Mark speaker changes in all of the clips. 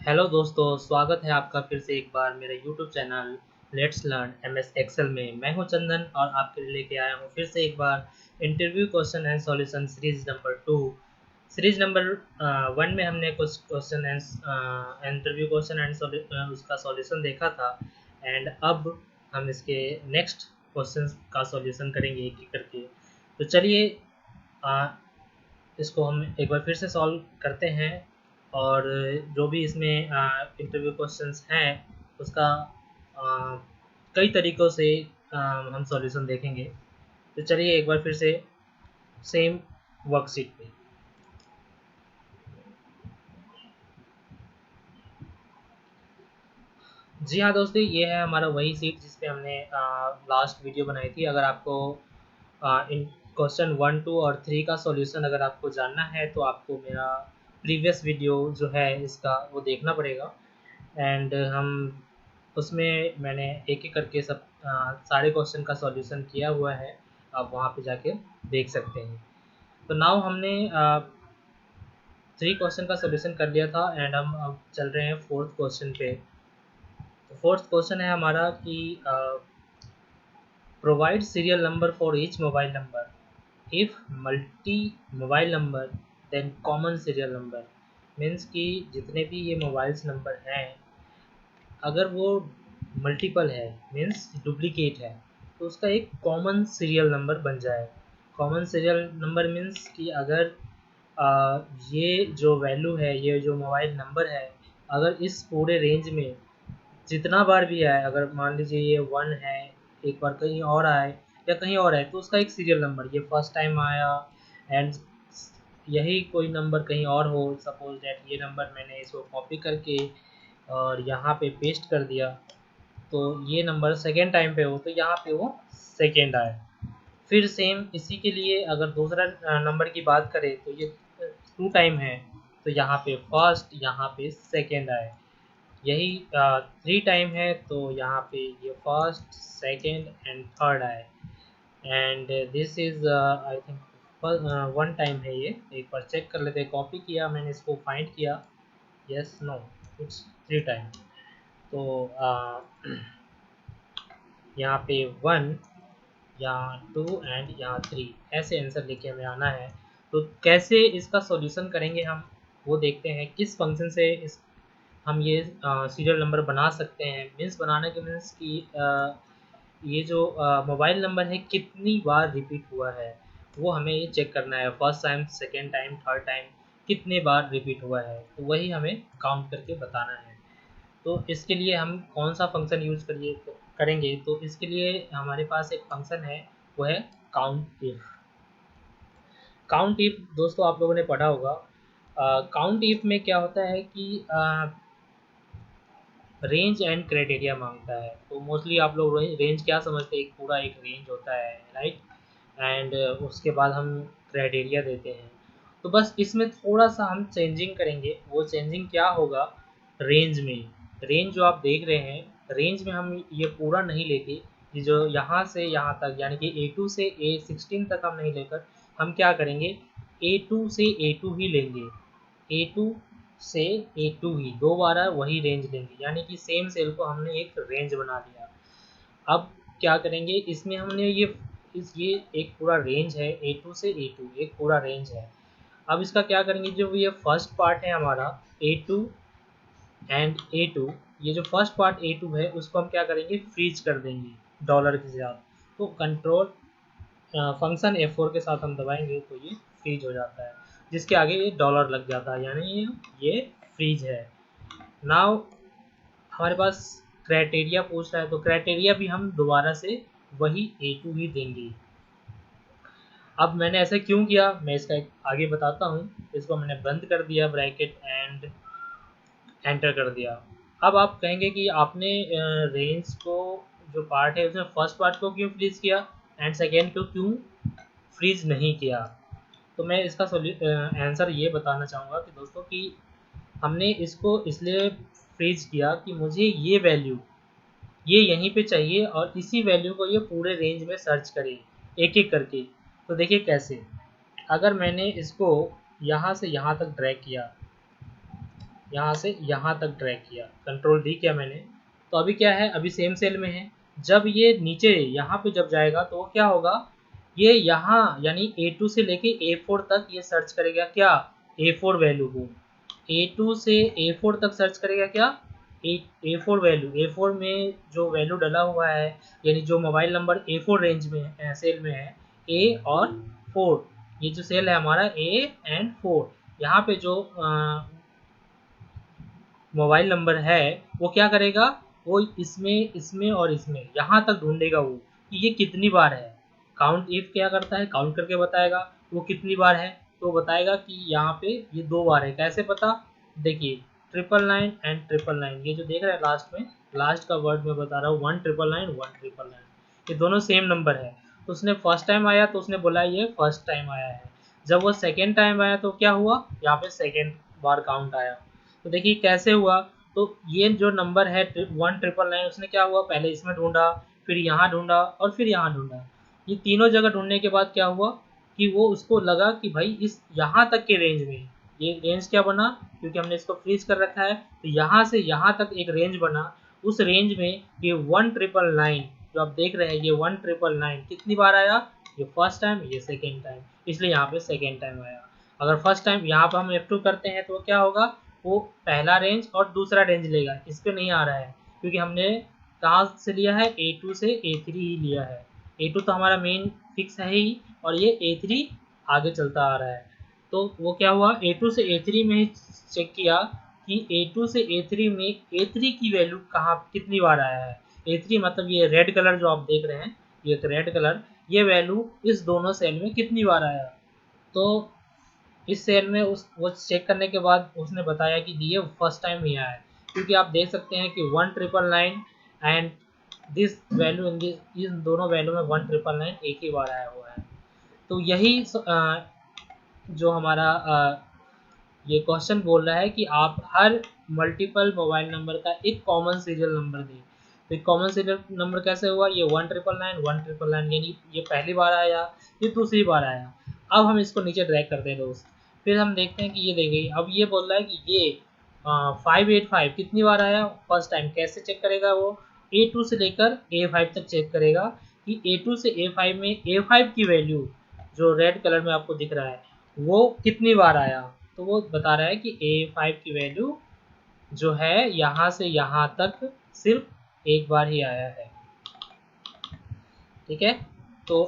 Speaker 1: Hello दोस्तों, स्वागत है आपका फिर से एक बार मेरे YouTube channel let's learn MS Excel में। मैं हूं चंदन और आपके लिए लेके आया हूं फिर से एक बार interview question and solution series number 2। Series number 1 में हमने कुछ question and interview question and उसका सॉल्यूशन देखा था। एंड अब हम इसके नेक्स्ट क्वेश्चन का सॉल्यूशन करेंगे एक एक करके। तो चलिए इसको हम एक बार फिर से सॉल्व करते हैं और जो भी इसमें इंटरव्यू क्वेश्चंस हैं उसका आ, कई तरीक़ों से हम सॉल्यूशन देखेंगे। तो चलिए एक बार फिर से सेम वर्कशीट पे। जी हाँ दोस्तों, ये है हमारा वही सीट जिस पे हमने लास्ट वीडियो बनाई थी। अगर आपको इन क्वेश्चन 1, 2 और 3 का सॉल्यूशन अगर आपको जानना है तो आपको मेरा प्रीवियस वीडियो जो है इसका वो देखना पड़ेगा। एंड हम उसमें मैंने एक एक करके सब सारे क्वेश्चन का सॉल्यूशन किया हुआ है। आप वहाँ पे जाके देख सकते हैं। तो नाउ हमने 3 क्वेश्चन का सॉल्यूशन कर लिया था एंड हम अब चल रहे हैं 4th क्वेश्चन पे। तो 4th क्वेश्चन है हमारा कि provide serial number for each mobile number if multi mobile number then common serial number. Means कि जितने भी ये मोबाइल्स नंबर हैं अगर वो मल्टीपल है मीन्स डुप्लीकेट है तो उसका एक कॉमन सीरियल नंबर बन जाए। कॉमन सीरियल नंबर मीन्स कि अगर ये जो वैल्यू है, ये जो मोबाइल नंबर है, अगर इस पूरे रेंज में जितना बार भी आए, अगर मान लीजिए ये 1 है, एक बार कहीं और आए या कहीं और आए तो उसका एक सीरियल नंबर, ये फर्स्ट टाइम आया एंड यही कोई नंबर कहीं और हो, सपोज दैट ये नंबर मैंने इसको कॉपी करके और यहाँ पे पेस्ट कर दिया तो ये नंबर सेकेंड टाइम पे हो तो यहाँ पे वो सेकेंड आए। फिर सेम इसी के लिए अगर दूसरा नंबर की बात करें तो ये 2 टाइम है तो यहाँ पे फर्स्ट, यहाँ पे सेकेंड आए। यही 3 टाइम है तो यहाँ पे ये फर्स्ट, सेकेंड एंड थर्ड आए। And this is I think 1 time है। ये एक बार चेक कर लेते हैं। कॉपी किया मैंने, इसको फाइंड किया, यस नो इट्स 3 टाइम। तो यहाँ पे 1, यहाँ 2 एंड यहाँ 3 ऐसे आंसर लेके हमें आना है। तो कैसे इसका सॉल्यूशन करेंगे हम वो देखते हैं। किस फंक्शन से इस हम ये सीरियल नंबर बना सकते हैं। मीन्स बनाने के मीन्स कि ये जो मोबाइल नंबर है कितनी बार रिपीट हुआ है वो हमें ये चेक करना है। First time, second time, third time कितने बार रिपीट हुआ है तो वही हमें काउंट करके बताना है। तो इसके लिए हम कौन सा फंक्शन यूज़ करेंगे तो इसके लिए हमारे पास एक फंक्शन है, वो है काउंट इफ। काउंट इफ दोस्तों आप लोगों ने पढ़ा होगा। काउंट इफ में क्या होता है कि रेंज एंड क्राइटेरिया मांगता है। तो मोस्टली आप लोग रेंज क्या समझते हैं, एक पूरा एक रेंज होता है, राइट। एंड उसके बाद हम क्राइटेरिया देते हैं। तो बस इसमें थोड़ा सा हम चेंजिंग करेंगे। वो चेंजिंग क्या होगा, रेंज में, रेंज जो आप देख रहे हैं रेंज में हम ये पूरा नहीं लेके, ये जो यहाँ से यहाँ तक यानी कि A2 से A16 तक हम नहीं लेकर हम क्या करेंगे, A2 से A2 ही लेंगे। A2 से A2 ही दोबारा वही रेंज लेंगे, यानी कि सेम सेल को हमने एक रेंज बना लिया। अब क्या करेंगे, इसमें हमने ये एक पूरा रेंज है, A2 से A2 एक पूरा रेंज है। अब इसका क्या करेंगे, जो ये फर्स्ट पार्ट है हमारा A2 एंड A2, ये जो फर्स्ट पार्ट A2 है उसको हम क्या करेंगे, फ्रीज कर देंगे डॉलर के साथ। तो कंट्रोल फंक्शन F4 के साथ हम दबाएंगे तो ये फ्रीज हो जाता है, जिसके आगे ये डॉलर लग जाता है, यानी ये फ्रीज है। नाउ हमारे पास क्राइटेरिया पूछ रहा है तो क्राइटेरिया भी हम दोबारा से वही A2 ही देंगे। अब मैंने ऐसा क्यों किया मैं इसका एक आगे बताता हूँ। इसको मैंने बंद कर दिया ब्रैकेट एंड एंटर कर दिया। अब आप कहेंगे कि आपने रेंज को जो पार्ट है उसमें फर्स्ट पार्ट को क्यों फ्रीज किया एंड सेकेंड को क्यों फ्रीज नहीं किया। तो मैं इसका आंसर ये बताना चाहूँगा कि दोस्तों कि हमने इसको इसलिए फ्रीज किया कि मुझे ये वैल्यू ये यहीं पे चाहिए और इसी वैल्यू को ये पूरे रेंज में सर्च करे एक एक करके। तो देखिए कैसे, अगर मैंने इसको यहाँ से यहाँ तक ड्रैग किया यहाँ से यहाँ तक ड्रैग किया, कंट्रोल डी किया मैंने। तो अभी क्या है, अभी सेम सेल में है। जब ये नीचे यहाँ पे जब जाएगा तो क्या होगा, ये यहाँ यानी A2 से लेके A4 तक ये सर्च करेगा क्या, A4 वैल्यू को। A2 से A4 तक सर्च करेगा क्या, A4 वैल्यू। A4 में जो वैल्यू डला हुआ है, यानी जो मोबाइल नंबर A4 रेंज में है, सेल में है, A और 4, ये जो सेल है हमारा A एंड 4, यहाँ पे जो मोबाइल नंबर है वो क्या करेगा, वो इसमें इसमें और इसमें यहाँ तक ढूंढेगा वो कि ये कितनी बार है। काउंट इफ क्या करता है, काउंट करके बताएगा वो कितनी बार है। तो बताएगा कि यहाँ पे ये 2 बार है। कैसे पता, देखिए 999 एंड 999, ये जो देख रहे हैं लास्ट में, लास्ट का वर्ड मैं बता रहा हूँ, 1999 1999, ये दोनों सेम नंबर है। तो उसने फर्स्ट टाइम आया तो उसने बोला ये फर्स्ट टाइम आया है। जब वो सेकेंड टाइम आया तो क्या हुआ, यहाँ पे सेकेंड बार काउंट आया। तो देखिए कैसे हुआ, तो ये जो नंबर है 1999, उसने क्या हुआ, पहले इसमें ढूंढा, फिर यहाँ ढूंढा और फिर यहाँ ढूंढा। ये तीनों जगह ढूंढने के बाद क्या हुआ कि वो उसको लगा कि भाई इस यहाँ तक के रेंज में, ये रेंज क्या बना, क्योंकि हमने इसको फ्रीज कर रखा है, तो यहाँ से यहाँ तक एक रेंज बना। उस रेंज में ये 1999 जो आप देख रहे हैं, ये 1999 कितनी बार आया, ये फर्स्ट टाइम, ये सेकेंड टाइम, इसलिए यहाँ पे सेकेंड टाइम आया। अगर फर्स्ट टाइम यहाँ पर हम F2 करते हैं तो क्या होगा, वो पहला रेंज और दूसरा रेंज लेगा, इस पे नहीं आ रहा है क्योंकि हमने कहाँ से लिया है, A2 से A3 ही लिया है। A2 तो हमारा मेन फिक्स है ही, और ये A3 आगे चलता आ रहा है। तो वो क्या हुआ, A2 से A3 में ही चेक किया कि A2 से A3 में A3 की वैल्यू कहाँ कितनी बार आया है। A3 मतलब ये रेड कलर जो आप देख रहे हैं, ये तो रेड कलर, ये वैल्यू इस दोनों सेल में कितनी बार आया। तो इस सेल में उस वो चेक करने के बाद उसने बताया कि ये फर्स्ट टाइम ही आया है, क्योंकि आप देख सकते हैं कि 1999 and this value in this, इन दोनों वैल्यू में 1999 एक ही बार आया हुआ है। तो यही जो हमारा ये क्वेश्चन बोल रहा है कि आप हर मल्टीपल मोबाइल नंबर का एक कॉमन सीरियल नंबर दें। तो एक कॉमन सीरियल नंबर कैसे हुआ, ये 1999 यानी ये पहली बार आया, ये दूसरी बार आया। अब हम इसको नीचे ड्रैग करते हैं दोस्त, फिर हम देखते हैं कि ये देखिए अब ये बोल रहा है कि ये 585 कितनी बार आया, फर्स्ट टाइम। कैसे चेक करेगा वो, A2 से लेकर A5 तक चेक करेगा कि A2 से A5 में A5 की वैल्यू जो रेड कलर में आपको दिख रहा है वो कितनी बार आया। तो वो बता रहा है कि A5 की वैल्यू जो है यहाँ से यहाँ तक सिर्फ एक बार ही आया है। ठीक है, तो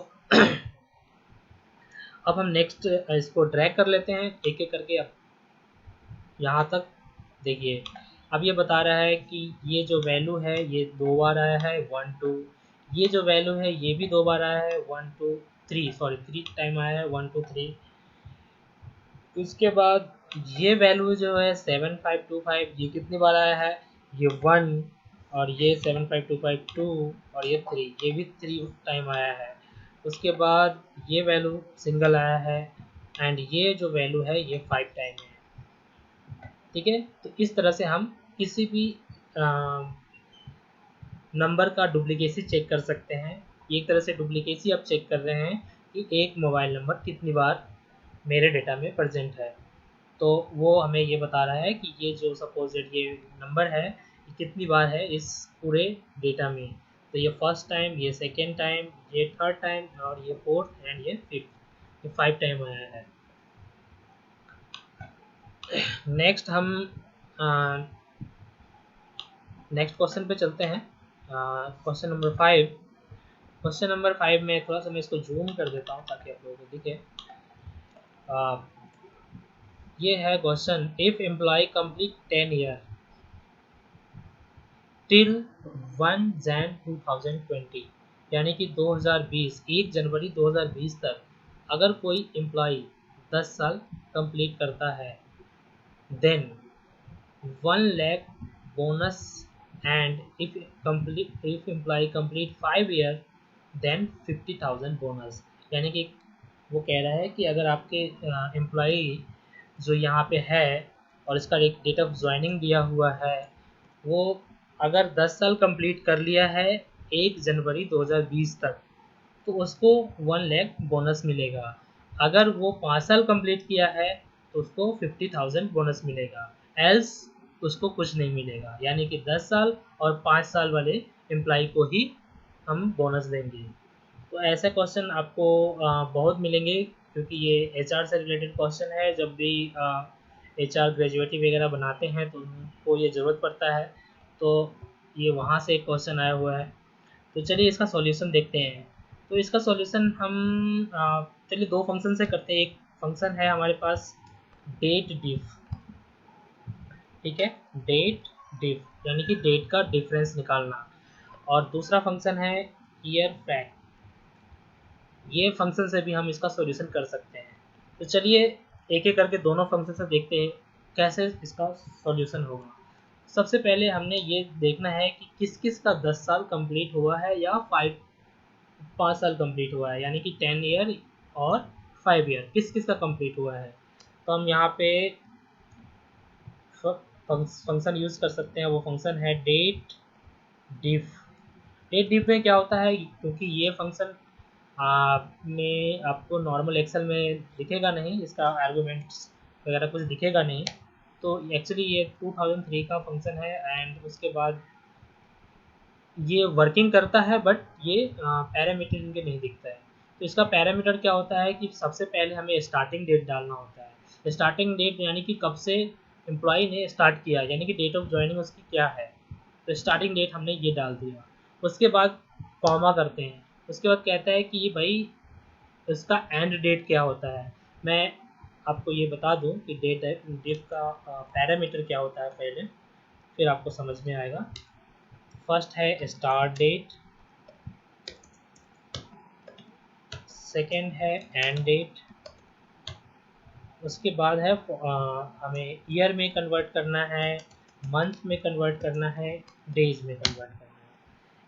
Speaker 1: अब हम नेक्स्ट इसको ड्रैग कर लेते हैं एक एक करके। अब यहाँ तक देखिए, अब ये बता रहा है कि ये जो वैल्यू है ये 2 बार आया है 1 2, ये जो वैल्यू है ये भी 2 बार आया है 1 2 3, सॉरी 3 टाइम आया है 1 2 3। उसके बाद ये वैल्यू जो है 7525, ये कितनी बार आया है, ये 1, और ये 75252 और ये 3, ये भी 3 टाइम आया है। उसके बाद ये वैल्यू सिंगल आया है, एंड ये जो वैल्यू है ये 5 टाइम है। ठीक है, तो इस तरह से हम किसी भी नंबर का डुप्लीकेसी चेक कर सकते हैं। एक तरह से डुप्लीकेसी आप चेक कर रहे हैं कि एक मोबाइल नंबर कितनी बार मेरे डेटा में प्रेजेंट है। तो वो हमें ये बता रहा है कि ये जो सपोजेड ये नंबर है ये कितनी बार है इस पूरे डेटा में। तो ये फर्स्ट टाइम, ये सेकेंड टाइम, ये थर्ड टाइम, और ये फोर्थ एंड ये फिफ्थ, ये 5 टाइम आया है। नेक्स्ट हम नेक्स्ट क्वेश्चन पे चलते हैं। Question number 5। क्वेश्चन नंबर 5 में थोड़ा सा मैं इसको जूम कर देता हूँ ताकि आप लोगों को दिखे। ये है question, if employ complete 10 year till 1 Jan 2020, यानी कि 2020 1 जनवरी 2020 तक अगर कोई एम्प्लॉय 10 साल कंप्लीट करता है, then 1 lakh bonus, and if employee complete 5 year then 50,000 bonus. यानी कि वो कह रहा है कि अगर आपके एम्प्लॉई जो यहाँ पे है और इसका एक डेट ऑफ ज्वाइनिंग दिया हुआ है, वो अगर 10 साल कंप्लीट कर लिया है 1 जनवरी 2020 तक, तो उसको 1 लाख बोनस मिलेगा। अगर वो 5 साल कंप्लीट किया है तो उसको 50,000 बोनस मिलेगा। एल्स उसको कुछ नहीं मिलेगा, यानी कि 10 साल और 5 साल वाले एम्प्लॉय को ही हम बोनस देंगे। तो ऐसे क्वेश्चन आपको बहुत मिलेंगे, क्योंकि ये एचआर से रिलेटेड क्वेश्चन है। जब भी एचआर ग्रेजुएटी वगैरह बनाते हैं तो उनको ये ज़रूरत पड़ता है, तो ये वहाँ से एक क्वेश्चन आया हुआ है। तो चलिए इसका सॉल्यूशन देखते हैं। तो इसका सॉल्यूशन हम चलिए दो फंक्शन से करते हैं। एक फंक्शन है हमारे पास डेट डिफ, ठीक है, डेट डिफ यानी कि डेट का डिफरेंस निकालना, और दूसरा फंक्शन है ईयर फैक्ट। ये फंक्शन से भी हम इसका सॉल्यूशन कर सकते हैं। तो चलिए एक एक करके दोनों फंक्शन से देखते हैं कैसे इसका सॉल्यूशन होगा। सबसे पहले हमने ये देखना है कि किस किस का 10 साल कंप्लीट हुआ है या 5 साल कंप्लीट हुआ है, यानी कि 10 ईयर और 5 ईयर किस किस का कंप्लीट हुआ है। तो हम यहाँ पे फंक्शन यूज़ कर सकते हैं, वो फंक्शन है डेट डिफ। डेट डिफ में क्या होता है, क्योंकि ये फंक्शन में आपको नॉर्मल एक्सेल में दिखेगा नहीं, इसका आर्गूमेंट्स वगैरह कुछ दिखेगा नहीं। तो एक्चुअली ये 2003 का फंक्शन है, एंड उसके बाद ये वर्किंग करता है, बट ये पैरामीटर इनके नहीं दिखता है। तो इसका पैरामीटर क्या होता है कि सबसे पहले हमें स्टार्टिंग डेट डालना होता है। स्टार्टिंग डेट यानी कि कब से एम्प्लॉय ने स्टार्ट किया, यानी कि डेट ऑफ ज्वाइनिंग उसकी क्या है। तो स्टार्टिंग डेट हमने ये डाल दिया। उसके बाद कॉमा करते हैं। उसके बाद कहता है कि भाई इसका एंड डेट क्या होता है। मैं आपको ये बता दूं कि डेट का पैरामीटर क्या होता है पहले, फिर आपको समझ में आएगा। फर्स्ट है स्टार्ट डेट, सेकंड है एंड डेट, उसके बाद है हमें ईयर में कन्वर्ट करना है, मंथ में कन्वर्ट करना है, डेज में कन्वर्ट करना है।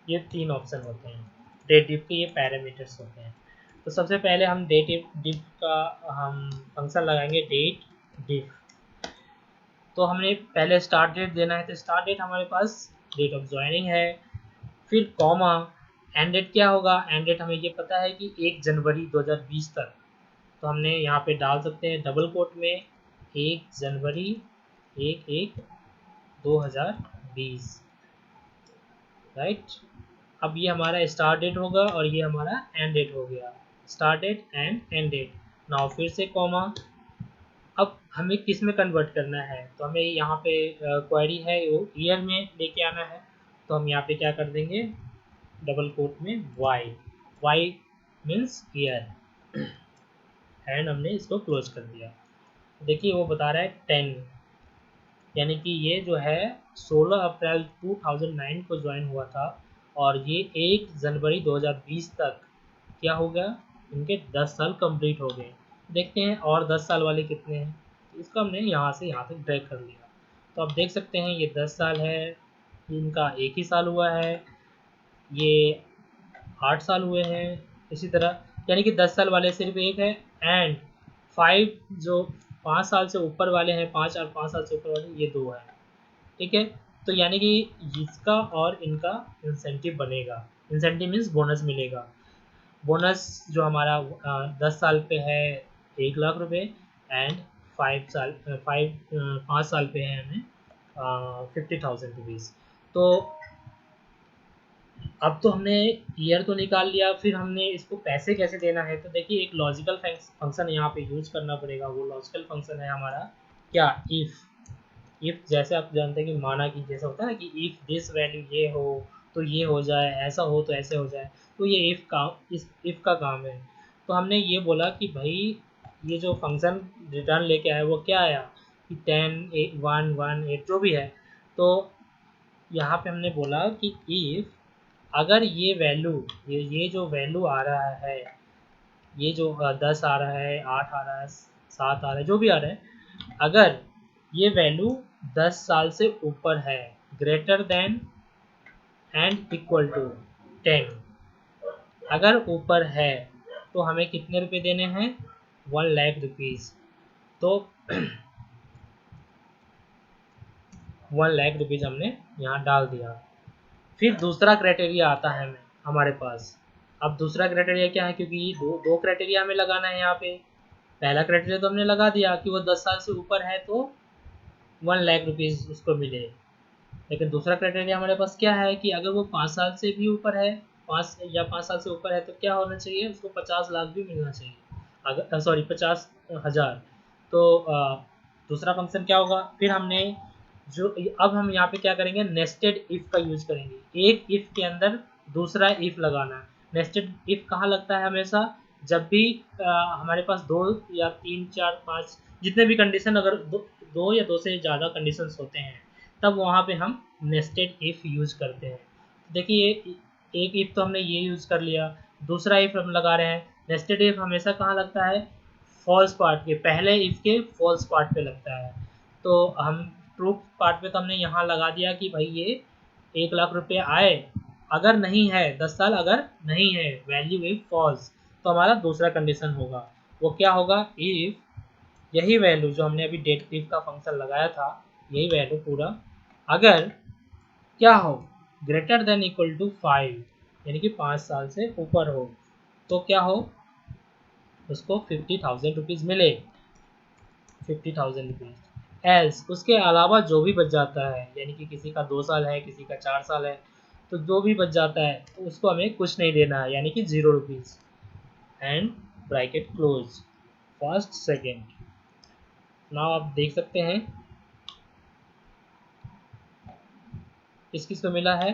Speaker 1: ये 3 ऑप्शन होते हैं। डेट डिफ के ये पैरामीटर्स होते हैं। तो सबसे पहले हम डेट डिफ का हम फंक्शन लगाएंगे डेट डिफ। तो हमने पहले स्टार्ट डेट देना है, तो स्टार्ट डेट हमारे पास डेट ऑफ ज्वाइनिंग है, फिर कॉमा। एंड डेट क्या होगा, एंड डेट हमें ये पता है कि 1 जनवरी 2020 तक। तो हमने यहाँ पे डाल सकते हैं डबल कोट में 1 जनवरी 1/1/2020, राइट। अब ये हमारा स्टार्ट डेट होगा और ये हमारा एंड डेट हो गया, start date and end date. Now फिर से कॉमा। अब हमें किस में कन्वर्ट करना है, तो हमें यहाँ पे क्वेरी है वो ईयर में लेके आना है। तो हम यहाँ पे क्या कर देंगे, डबल कोट में y, y means year, and हमने इसको क्लोज कर दिया। देखिए वो बता रहा है 10, यानी कि ये जो है 16 अप्रैल 2009 को ज्वाइन हुआ था, और ये 1 जनवरी 2020 तक क्या हो गया, इनके 10 साल कंप्लीट हो गए। देखते हैं और 10 साल वाले कितने हैं। तो इसको हमने यहाँ से यहाँ तक ड्रैग कर लिया। तो आप देख सकते हैं ये 10 साल है, इनका 1 ही साल हुआ है, ये 8 साल हुए हैं, इसी तरह, यानी कि 10 साल वाले सिर्फ एक है, एंड 5 जो 5 साल से ऊपर वाले हैं, 5 और 5 साल से ऊपर वाले ये 2 हैं, ठीक है। तो यानी कि इसका और इनका इंसेंटिव बनेगा। इंसेंटिव मीन्स बोनस मिलेगा। बोनस जो हमारा 10 साल पे है 1 लाख रुपए, एंड 5 साल पे है हमें 50,000 रुपीज़। तो अब तो हमने ईयर तो निकाल लिया, फिर हमने इसको पैसे कैसे देना है। तो देखिए एक लॉजिकल फंक्शन यहाँ पे यूज करना पड़ेगा। वो लॉजिकल फंक्शन है हमारा क्या, इफ़ जैसे आप जानते हैं कि माना कि जैसा होता है ना कि इफ़ दिस वैल्यू ये हो तो ये हो जाए, ऐसा हो तो ऐसे हो जाए। तो ये इफ़ का काम है। तो हमने ये बोला कि भाई ये जो फंक्शन रिटर्न लेके आया वो क्या आया कि 10 1 1 8 जो भी है। तो यहाँ पे हमने बोला कि इफ़ अगर ये वैल्यू ये जो वैल्यू आ रहा है, ये जो 10 आ रहा है, 8 आ रहा है, 7 आ रहा है, जो भी आ रहा है, अगर ये वैल्यू 10 साल से ऊपर है, greater than and equal to 10, अगर ऊपर है तो हमें कितने रुपए देने हैं, 1 लाख रुपीज़। तो 1 लाख रुपीज़ हमने यहाँ डाल दिया। फिर दूसरा क्राइटेरिया आता है हमारे पास। अब दूसरा क्राइटेरिया क्या है, क्योंकि दो क्राइटेरिया हमें लगाना है यहाँ पे। पहला क्राइटेरिया तो हमने लगा दिया कि वो 10 साल से ऊपर है तो 1 लाख रुपीज़ उसको मिले। लेकिन दूसरा क्राइटेरिया हमारे पास क्या है कि अगर वो 5 साल से भी ऊपर है, 5 साल से ऊपर है, तो क्या होना चाहिए, उसको 50 लाख भी मिलना चाहिए, अगर सॉरी 50,000। तो दूसरा फंक्शन क्या होगा, फिर हमने जो अब हम यहाँ पे क्या करेंगे, नेस्टेड इफ़ का यूज करेंगे। एक इफ़ के अंदर दूसरा इफ़ लगाना है। नेस्टेड इफ़ कहाँ लगता है, हमेशा जब भी हमारे पास 2 या 3 4 5 जितने भी कंडीशन, अगर दो या दो से ज़्यादा कंडीशंस होते हैं, तब वहाँ पे हम नेस्टेड इफ़ यूज़ करते हैं। देखिए एक इफ़ तो हमने ये यूज़ कर लिया, दूसरा इफ़ हम लगा रहे हैं। नेस्टेड इफ़ हमेशा कहाँ लगता है, फॉल्स पार्ट के, पहले इफ़ के फॉल्स पार्ट पे लगता है। तो हम ट्रू पार्ट पे तो हमने यहाँ लगा दिया कि भाई ये 1 लाख रुपये आए, अगर नहीं है 10 साल, अगर नहीं है वैल्यू इफ फॉल्स, तो हमारा दूसरा कंडीशन होगा। वो क्या होगा, इफ यही वैल्यू जो हमने अभी डेट इफ का फंक्शन लगाया था, यही वैल्यू पूरा, अगर क्या हो, ग्रेटर देन इक्वल टू 5, यानी कि 5 साल से ऊपर हो, तो क्या हो, उसको 50,000 रुपीज़ मिले, 50,000 रुपीज़। एल्स उसके अलावा जो भी बच जाता है, यानी कि किसी का 2 साल है, किसी का 4 साल है, तो जो भी बच जाता है तो उसको हमें कुछ नहीं देना है, यानी कि 0 rupees. And bracket close, first second. Now आप देख सकते हैं किस किस को मिला है,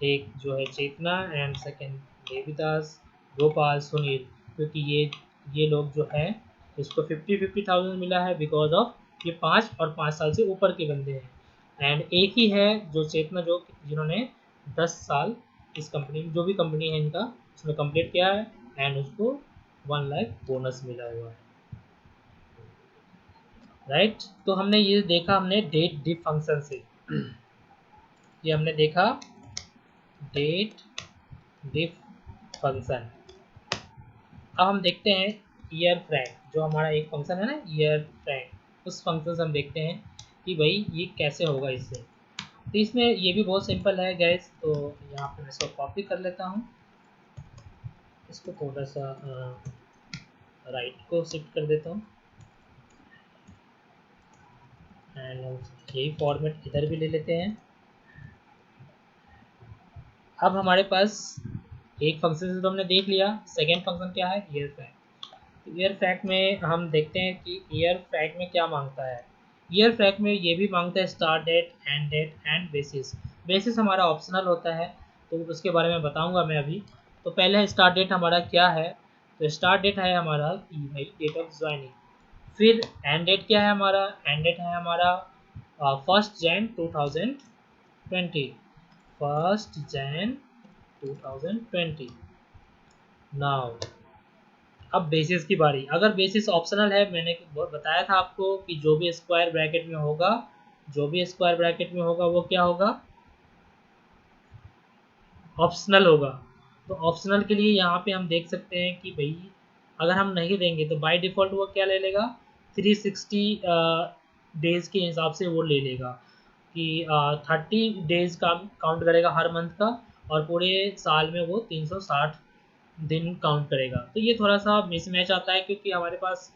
Speaker 1: एक जो है चेतना, एंड सेकेंड देविदास, गोपाल, सुनील, क्योंकि ये लोग जो है इसको 50,000 मिला है बिकॉज ऑफ ये 5 और 5 साल से ऊपर के बंदे हैं। एंड एक ही है जो चेतना, जो जिन्होंने 10 साल इस कंपनी में, जो भी कंपनी है इनका, उसमें कंप्लीट किया है, एंड उसको 1 लाख बोनस मिला हुआ है। राइट, तो हमने ये देखा, हमने डेट डिफ फंक्शन से ये हमने देखा डेट डिफ फंक्शन। अब हम देखते हैं ईयर फ्रैग, जो हमारा एक फंक्शन है ना ईयर फ्रैग, उस फंक्शन से हम देखते हैं कि भाई ये कैसे होगा इससे। तो इसमें ये भी बहुत सिंपल है गैस, तो यहाँ पे मैं इसको कॉपी कर लेता हूँ, इसको थोड़ा सा राइट को शिफ्ट कर देता हूँ, एंड यही फॉर्मेट इधर भी ले लेते हैं। अब हमारे पास एक फंक्शन से तो हमने देख लिया, सेकेंड फंक्शन क्या है, ईयर फ्रैग। ईयर फैक्ट में हम देखते हैं कि ईयर फैक्ट में क्या मांगता है। ईयर फैक्ट में ये भी मांगता है start date, date and basis. Basis हमारा ऑप्शनल होता है, तो उसके बारे में बताऊंगा मैं अभी। तो पहले स्टार्ट डेट हमारा क्या है, तो स्टार्ट डेट है हमारा डेट ऑफ ज्वाइनिंग। फिर एंड डेट क्या है हमारा, एंड डेट है हमारा 1 जैन 2020, 1 जैन 2020। नाउ अब बेसिस की बारी। अगर बेसिस ऑप्शनल है, मैंने बताया था आपको कि जो भी स्क्वायर ब्रैकेट में होगा, जो भी स्क्वायर ब्रैकेट में होगा वो क्या होगा, ऑप्शनल होगा। तो ऑप्शनल के लिए यहाँ पे हम देख सकते हैं कि भाई अगर हम नहीं देंगे तो बाय डिफ़ॉल्ट वो क्या ले लेगा, 360 डेज के हिसाब से वो ले लेगा कि 30 डेज का काउंट करेगा हर मंथ का, और पूरे साल में वो 360 दिन काउंट करेगा। तो ये थोड़ा सा मिसमैच आता है, क्योंकि हमारे पास,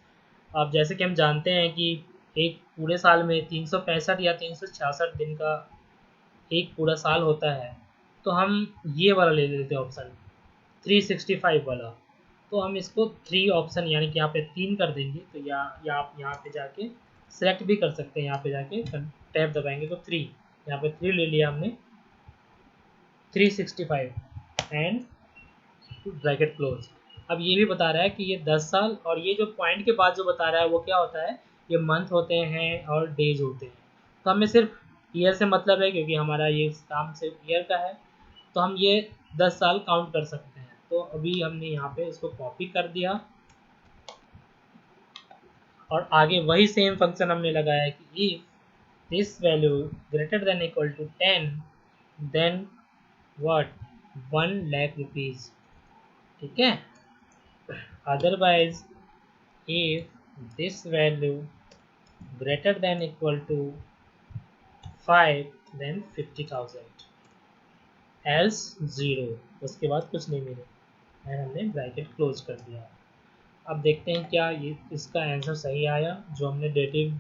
Speaker 1: अब जैसे कि हम जानते हैं कि एक पूरे साल में 365 या 366 दिन का एक पूरा साल होता है, तो हम ये वाला ले लेते हैं ऑप्शन 365 वाला। तो हम इसको 3 ऑप्शन, यानी कि यहाँ पे 3 कर देंगे, तो या आप यहाँ पे जाके सेलेक्ट भी कर सकते हैं, यहाँ पे जाके टैब दबाएंगे तो 3, यहाँ पे 3 ले लिया हमने, 365 एंड ब्रैकेट क्लोज। अब ये भी बता रहा है कि ये 10 साल, और ये जो पॉइंट के बाद जो बता रहा है वो क्या होता है, ये मंथ होते हैं और डेज होते हैं। तो हमें सिर्फ ईयर से मतलब है, क्योंकि हमारा ये काम सिर्फ ईयर का है, तो हम ये 10 साल काउंट कर सकते हैं। तो अभी हमने यहाँ पे इसको कॉपी कर दिया, और आगे वही सेम फंक्शन हमने लगाया कि if this value greater than equal to 10, then what, 1 lakh rupees. ठीक है, otherwise if this value greater than equal to 5, then 50,000, else 0, उसके बाद कुछ नहीं मिले, एंड हमने ब्रैकेट क्लोज कर दिया। अब देखते हैं क्या ये इसका आंसर सही आया, जो हमने डेटिव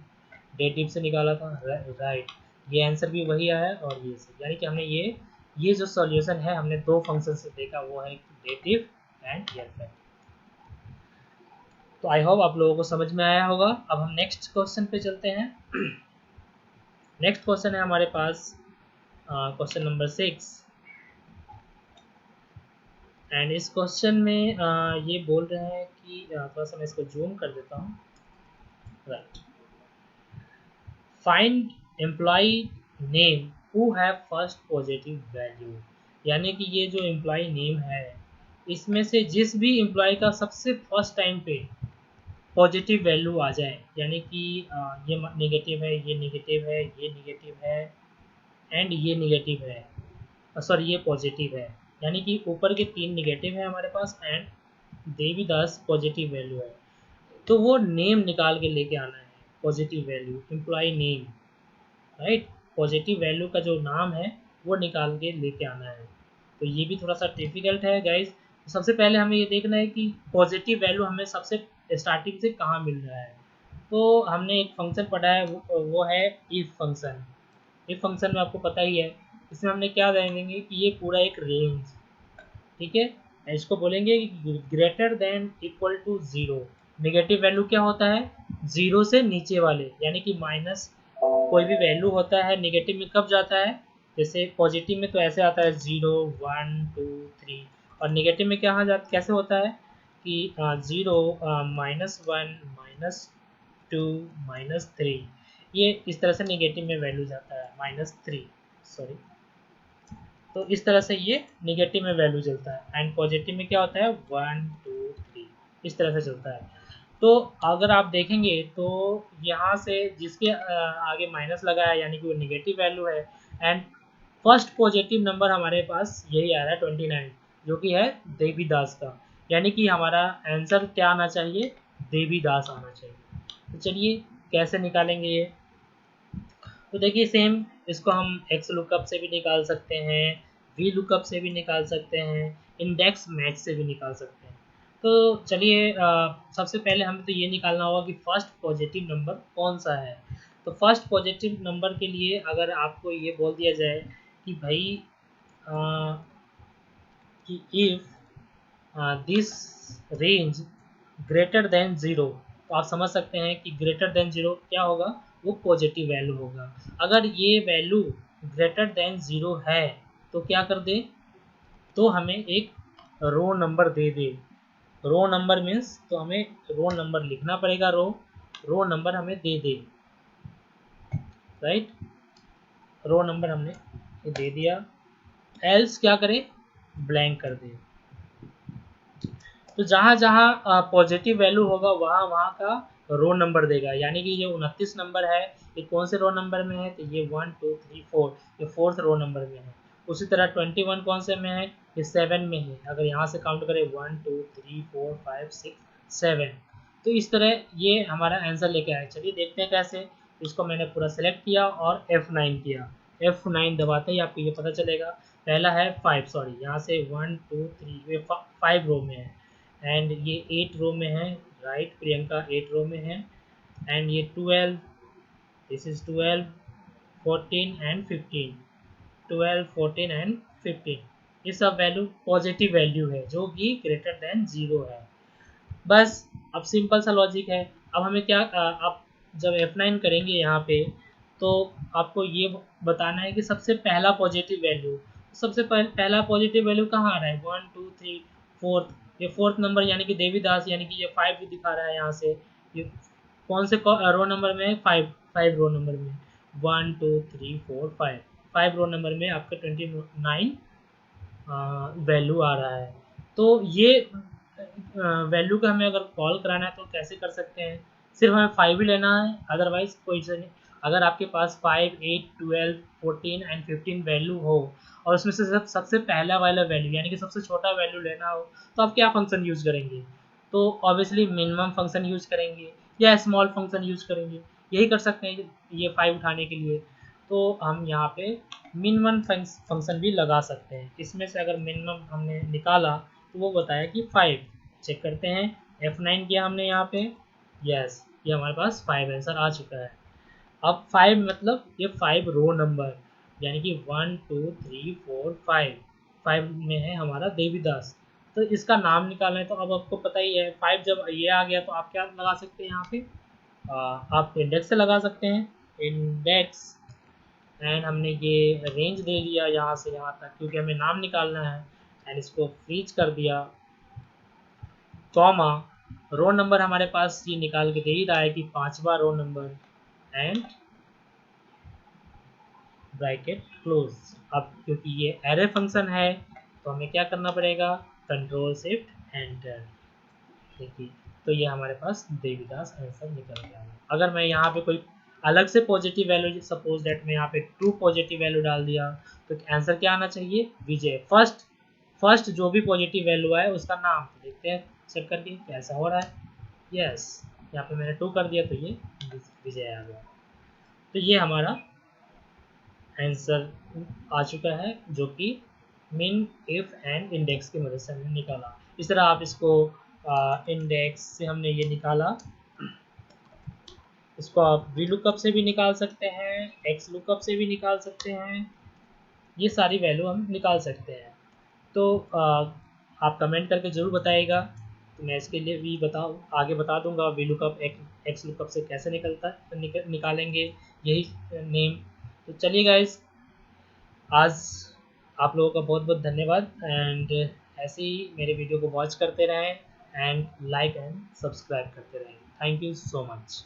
Speaker 1: डेटिव से निकाला था, राइट। ये आंसर भी वही आया और ये सही, यानी कि हमने ये जो सॉल्यूशन है हमने दो फंक्शन से देखा, वो है डेटिव एंड एफ। तो आई होप आप लोगों को समझ में आया होगा। अब हम नेक्स्ट क्वेश्चन पे चलते हैं। नेक्स्ट क्वेश्चन है हमारे पास क्वेश्चन नंबर 6, एंड इस क्वेश्चन में ये बोल रहे हैं कि थोड़ा सा मैं इसको जूम कर देता हूँ, right. Find employ name who have first positive value, यानी कि ये जो एम्प्लॉय नेम है इसमें से जिस भी एम्प्लॉय का सबसे फर्स्ट टाइम पे पॉजिटिव वैल्यू आ जाए, यानी कि ये नेगेटिव है, ये नेगेटिव है, ये नेगेटिव है एंड ये नेगेटिव है, सॉरी ये पॉजिटिव है, यानी कि ऊपर के 3 नेगेटिव है हमारे पास एंड देवीदास पॉजिटिव वैल्यू है। तो वो नेम निकाल के लेके आना है, positive value employ name, right. Positive value का जो नाम है वो निकाल के लेके आना है। तो ये भी थोड़ा सा डिफिकल्ट है गाइज। सबसे पहले हमें ये देखना है कि पॉजिटिव वैल्यू हमें सबसे स्टार्टिंग से कहाँ मिल रहा है। तो हमने एक फंक्शन पढ़ा है, वो है इफ फंक्शन। इफ फंक्शन में आपको पता ही है, इसमें हमने क्या देंगे कि ये पूरा एक रेंज, ठीक है, इसको बोलेंगे कि greater than equal to zero. Negative value क्या होता है, ज़ीरो से नीचे वाले, यानी कि माइनस कोई भी वैल्यू होता है नेगेटिव में कब जाता है, जैसे पॉजिटिव में तो ऐसे आता है 0 1 2 3, और नेगेटिव में क्या कैसे होता है कि 0 -1 -2 -3, ये इस तरह से नेगेटिव में वैल्यू जाता है -3, सॉरी। तो इस तरह से ये नेगेटिव में वैल्यू चलता है एंड पॉजिटिव में क्या होता है 1 2 3, इस तरह से चलता है। तो अगर आप देखेंगे तो यहाँ से जिसके आगे माइनस लगा है यानी कि वो नेगेटिव वैल्यू है, एंड फर्स्ट पॉजिटिव नंबर हमारे पास यही आ रहा है 29, जो कि है देवीदास का, यानी कि हमारा आंसर क्या आना चाहिए, देवीदास आना चाहिए। तो चलिए कैसे निकालेंगे ये, तो देखिए सेम इसको हम एक्स लुकअप से भी निकाल सकते हैं, वी लुकअप से भी निकाल सकते हैं, इंडेक्स मैच से भी निकाल सकते हैं। तो चलिए सबसे पहले हमें तो ये निकालना होगा कि फर्स्ट पॉजिटिव नंबर कौन सा है। तो फर्स्ट पॉजिटिव नंबर के लिए अगर आपको ये बोल दिया जाए कि भाई कि if this range greater than zero, तो आप समझ सकते हैं कि ग्रेटर देन ज़ीरो क्या होगा, वो पॉजिटिव वैल्यू होगा। अगर ये वैल्यू ग्रेटर देन ज़ीरो है तो क्या कर दे, तो हमें एक रो नंबर दे दे। रो नंबर मीन्स तो हमें रो नंबर लिखना पड़ेगा, रो नंबर हमें दे दे, राइट। रो नंबर हमने दे दिया, एल्स क्या करे, ब्लैंक कर दे। तो जहाँ जहाँ पॉजिटिव वैल्यू होगा वहाँ वहाँ का रो नंबर देगा, यानी कि ये 29 नंबर है, ये कौन से रो नंबर में है, तो ये 1 2 3 4, ये फोर्थ रो नंबर में है। उसी तरह 21 कौन से में है, ये 7 में है। अगर यहाँ से काउंट करें 1 2 3 4 5 6 7, तो इस तरह ये हमारा आंसर लेके आए। चलिए देखते हैं कैसे। इसको मैंने पूरा सेलेक्ट किया और F9 किया, F9 दबाते ही आपको ये पता चलेगा। पहला है 5, सॉरी यहाँ से 1 2 3, ये 5 रो में है एंड ये 8 रो में है, राइट। प्रियंका 8 रो में है एंड ये 12, दिस इज 12 14 एंड 15, 12 14 एंड 15, ये सब वैल्यू पॉजिटिव वैल्यू है जो कि ग्रेटर देन ज़ीरो है। बस अब सिंपल सा लॉजिक है। अब हमें क्या आप जब F9 करेंगे यहाँ पे, तो आपको ये बताना है कि सबसे पहला पॉजिटिव वैल्यू, सबसे पहला पॉजिटिव वैल्यू कहाँ आ रहा है, 1 2 3 फोर्थ, ये फोर्थ नंबर यानी कि देवीदास, यानी कि ये 5 भी दिखा रहा है यहाँ से। ये कौन से रो नंबर में है, 5 रो नंबर में, 1 2 3 4 5, 5 रो नंबर में आपका 29 वैल्यू आ रहा है। तो ये वैल्यू का हमें अगर कॉल कराना है तो कैसे कर सकते हैं, सिर्फ हमें 5 ही लेना है, अदरवाइज कोई से नहीं। अगर आपके पास 5 8 12 14 एंड 15 वैल्यू हो और उसमें से सबसे पहला वाला वैल्यू यानी कि सबसे छोटा वैल्यू लेना हो, तो आप क्या फंक्शन यूज़ करेंगे, तो ऑब्वियसली मिनिमम फंक्शन यूज़ करेंगे या स्मॉल फंक्शन यूज़ करेंगे। यही कर सकते हैं ये 5 उठाने के लिए। तो हम यहाँ पे मिनिमम फंक्शन भी लगा सकते हैं। इसमें से अगर मिनिमम हमने निकाला तो वो बताया कि 5, चेक करते हैं। F9 किया हमने यहाँ पे, यस ये हमारे पास 5 आंसर आ चुका है। अब 5 मतलब ये 5 रो नंबर, यानी कि 1 2 3 4 5, 5 में है हमारा देवीदास। तो इसका नाम निकालना है, तो अब आपको पता ही है 5 जब ये आ गया तो आप क्या लगा सकते हैं यहाँ पे, आप इंडेक्स से लगा सकते हैं, इंडेक्स। एंड हमने ये रेंज दे दिया यहाँ से यहाँ तक, क्योंकि हमें नाम निकालना है। एंड इसको फ्रीज कर दिया, कॉमा, रो नंबर हमारे पास ये निकाल के दे ही रहा है कि 5वां row number, and bracket close. अब क्योंकि ये एरे फंक्शन है तो हमें क्या करना पड़ेगा, कंट्रोल शिफ्ट एंटर। देखिए, तो ये हमारे पास देवीदास आंसर निकल गया है। अगर मैं यहाँ पे कोई अलग से पॉजिटिव वैल्यू, सपोज दैट मैं यहाँ पे ट्रू पॉजिटिव वैल्यू डाल दिया, तो आंसर क्या आना चाहिए, विजय। फर्स्ट फर्स्ट जो भी पॉजिटिव वैल्यू आए उसका नाम। तो देखते हैं चेक करके कैसा हो रहा है। यस, यहाँ पे मैंने 2 कर दिया तो ये विजय आ गया। तो ये हमारा आंसर आ चुका है, जो कि मिन, इफ एंड इंडेक्स की मदद से हमने निकाला। इस तरह आप इसको इंडेक्स से हमने ये निकाला, इसको आप वी लुकअप से भी निकाल सकते हैं, एक्स लुकअप से भी निकाल सकते हैं, ये सारी वैल्यू हम निकाल सकते हैं। तो आप कमेंट करके ज़रूर बताइएगा, तो मैं इसके लिए भी आगे बता दूंगा वी लुकअप एक्स लुकअप से कैसे निकालेंगे यही नेम। तो चलिए गाइस, आज आप लोगों का बहुत बहुत धन्यवाद, एंड ऐसे ही मेरे वीडियो को वॉच करते रहें एंड लाइक एंड सब्सक्राइब करते रहें। Thank you so much.